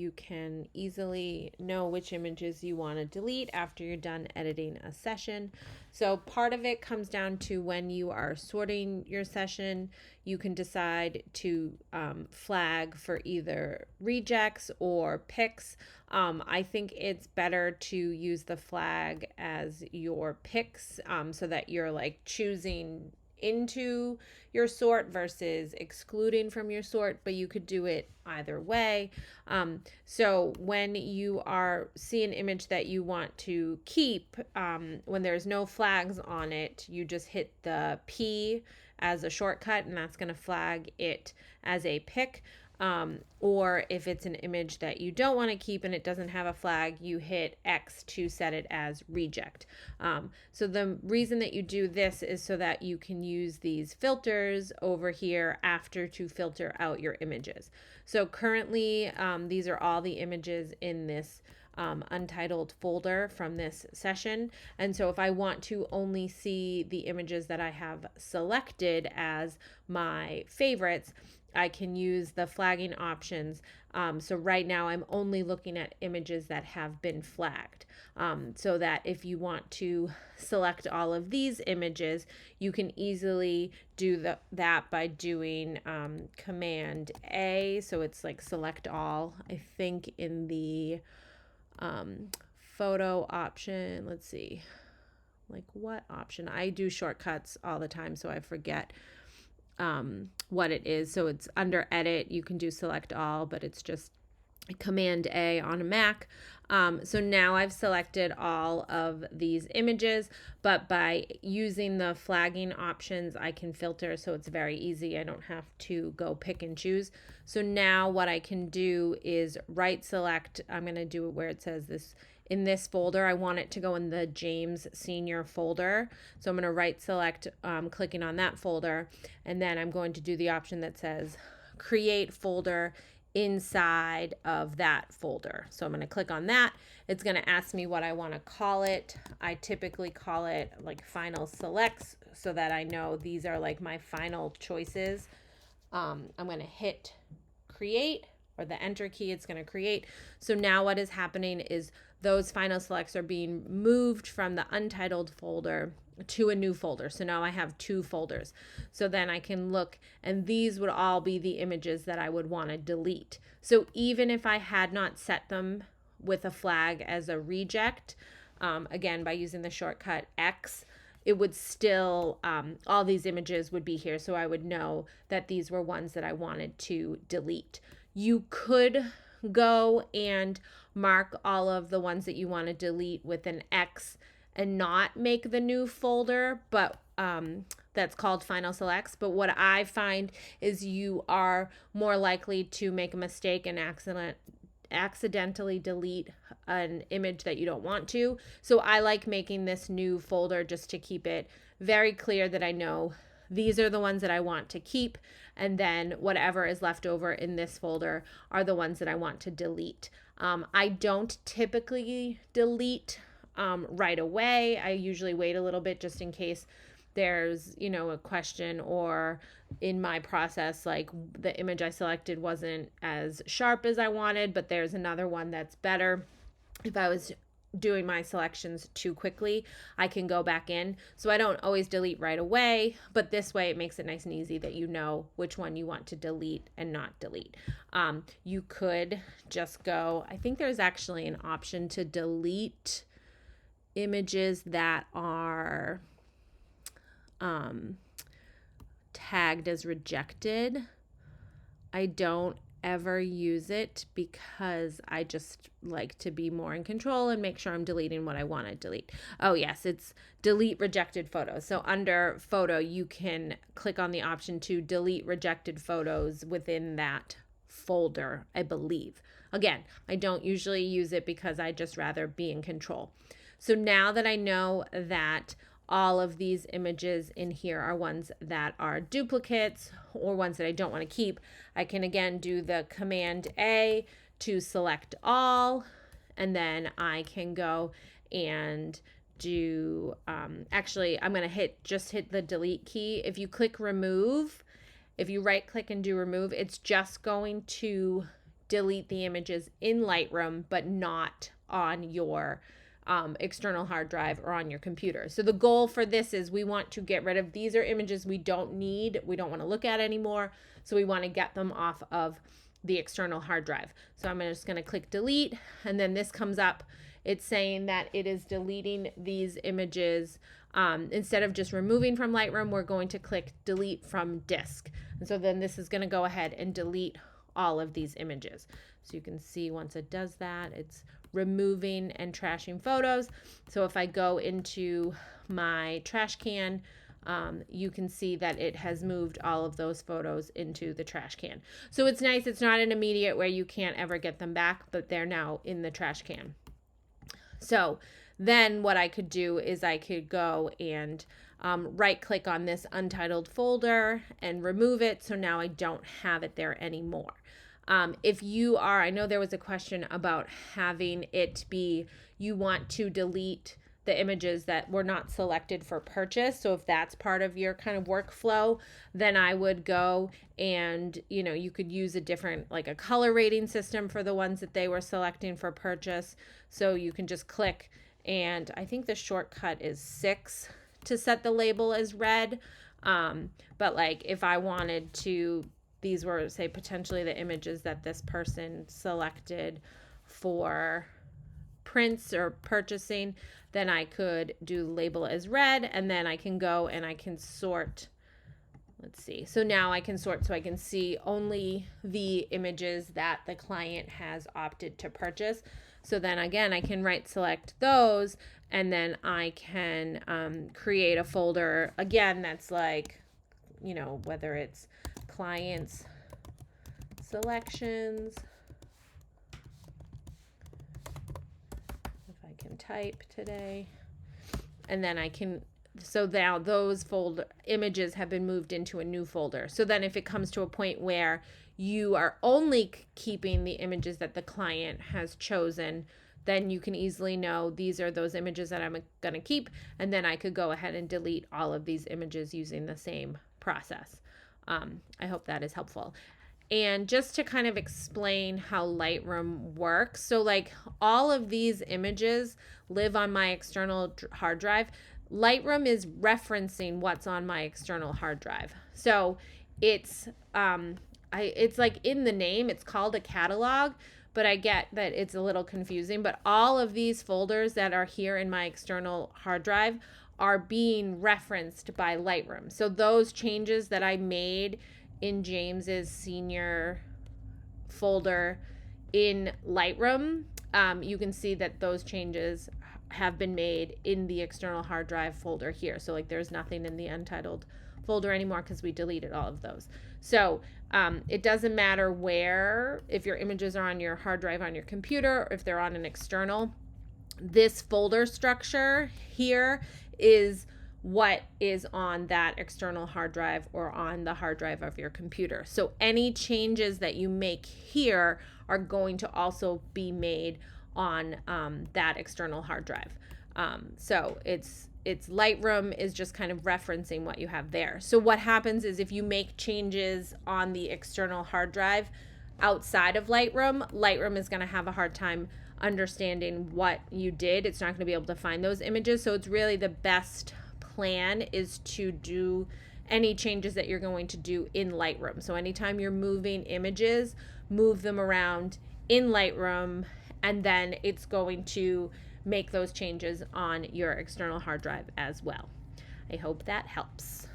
you can easily know which images you want to delete after you're done editing a session. So part of it comes down to when you are sorting your session, you can decide to flag for either rejects or picks. I think it's better to use the flag as your picks, so that you're like choosing into your sort versus excluding from your sort, but you could do it either way. So when you are see an image that you want to keep, when there's no flags on it, you just hit the P as a shortcut, and that's going to flag it as a pick. Or if it's an image that you don't want to keep and it doesn't have a flag, you hit X to set it as reject. So the reason that you do this is so that you can use these filters over here after to filter out your images. So currently, these are all the images in this untitled folder from this session. And so if I want to only see the images that I have selected as my favorites, I can use the flagging options. So right now I'm only looking at images that have been flagged. So that if you want to select all of these images, you can easily do that by doing Command A. So it's like select all. I think in the photo option, let's see, like what option? I do shortcuts all the time, so I forget what it is. So it's under edit, you can do select all, but it's just Command A on a Mac. So now I've selected all of these images, but by using the flagging options, I can filter, so it's very easy. I don't have to go pick and choose. So now what I can do is right select. I'm going to do it where it says this. In this folder, I want it to go in the James Senior folder. So I'm going to right select, clicking on that folder, and then I'm going to do the option that says create folder inside of that folder. So I'm going to click on that. It's going to ask me what I want to call it. I typically call it like final selects so that I know these are like my final choices. I'm going to hit create, or the enter key, it's going to create. So now what is happening is those final selects are being moved from the untitled folder to a new folder. So now I have two folders. So then I can look, and these would all be the images that I would want to delete. So even if I had not set them with a flag as a reject, again, by using the shortcut X, it would still, all these images would be here. So I would know that these were ones that I wanted to delete. You could go and mark all of the ones that you want to delete with an X and not make the new folder, but that's called final selects. But what I find is you are more likely to make a mistake and accidentally delete an image that you don't want to. So I like making this new folder just to keep it very clear that I know these are the ones that I want to keep, and then whatever is left over in this folder are the ones that I want to delete. I don't typically delete right away. I usually wait a little bit just in case there's, a question, or in my process, like the image I selected wasn't as sharp as I wanted, but there's another one that's better. If I was doing my selections too quickly, I can go back in. So I don't always delete right away, but this way it makes it nice and easy that you know which one you want to delete and not delete. You could just go, I think there's actually an option to delete images that are tagged as rejected. I don't ever use it because I just like to be more in control and make sure I'm deleting what I want to delete. Oh yes, it's delete rejected photos. So under photo, you can click on the option to delete rejected photos within that folder, I believe. Again, I don't usually use it because I just rather be in control. So now that I know that all of these images in here are ones that are duplicates or ones that I don't want to keep, I can again do the Command A to select all, and then I can go and do, actually I'm going to just hit the delete key. If you click remove, if you right click and do remove, it's just going to delete the images in Lightroom, but not on your external hard drive or on your computer. So the goal for this is we want to get rid of, these are images we don't need, we don't want to look at anymore. So we want to get them off of the external hard drive. So I'm just going to click delete, and then this comes up. It's saying that it is deleting these images. Instead of just removing from Lightroom, we're going to click delete from disk. And so then this is going to go ahead and delete all of these images. So you can see once it does that, it's removing and trashing photos. So if I go into my trash can, you can see that it has moved all of those photos into the trash can. So it's nice. It's not an immediate where you can't ever get them back, but they're now in the trash can. So then what I could do is I could go and right click on this untitled folder and remove it. So now I don't have it there anymore. If you are, I know there was a question about having it be, you want to delete the images that were not selected for purchase. So if that's part of your kind of workflow, then I would go and, you could use a different, like a color rating system for the ones that they were selecting for purchase. So you can just click, and I think the shortcut is 6 to set the label as red. But like if I wanted to, these were, say, potentially the images that this person selected for prints or purchasing, then I could do label as red, and then I can go and I can sort. Let's see. So now I can sort, so I can see only the images that the client has opted to purchase. So then again, I can right select those, and then I can create a folder again that's like, whether it's clients selections, if I can type today, and then I can, so now those folder images have been moved into a new folder. So then if it comes to a point where you are only keeping the images that the client has chosen, then you can easily know these are those images that I'm going to keep, and then I could go ahead and delete all of these images using the same process. I hope that is helpful. And just to kind of explain how Lightroom works, so like all of these images live on my external hard drive. Lightroom is referencing what's on my external hard drive. So it's it's like in the name, it's called a catalog, but I get that it's a little confusing. But all of these folders that are here in my external hard drive are being referenced by Lightroom. So those changes that I made in James's senior folder in Lightroom, you can see that those changes have been made in the external hard drive folder here. So like there's nothing in the untitled folder anymore because we deleted all of those. So it doesn't matter where, if your images are on your hard drive on your computer, or if they're on an external, this folder structure here is what is on that external hard drive or on the hard drive of your computer. So any changes that you make here are going to also be made on that external hard drive. So it's Lightroom is just kind of referencing what you have there. So what happens is if you make changes on the external hard drive outside of Lightroom, Lightroom is going to have a hard time understanding what you did. It's not going to be able to find those images. So it's really the best plan is to do any changes that you're going to do in Lightroom. So anytime you're moving images, move them around in Lightroom, and then it's going to make those changes on your external hard drive as well. I hope that helps.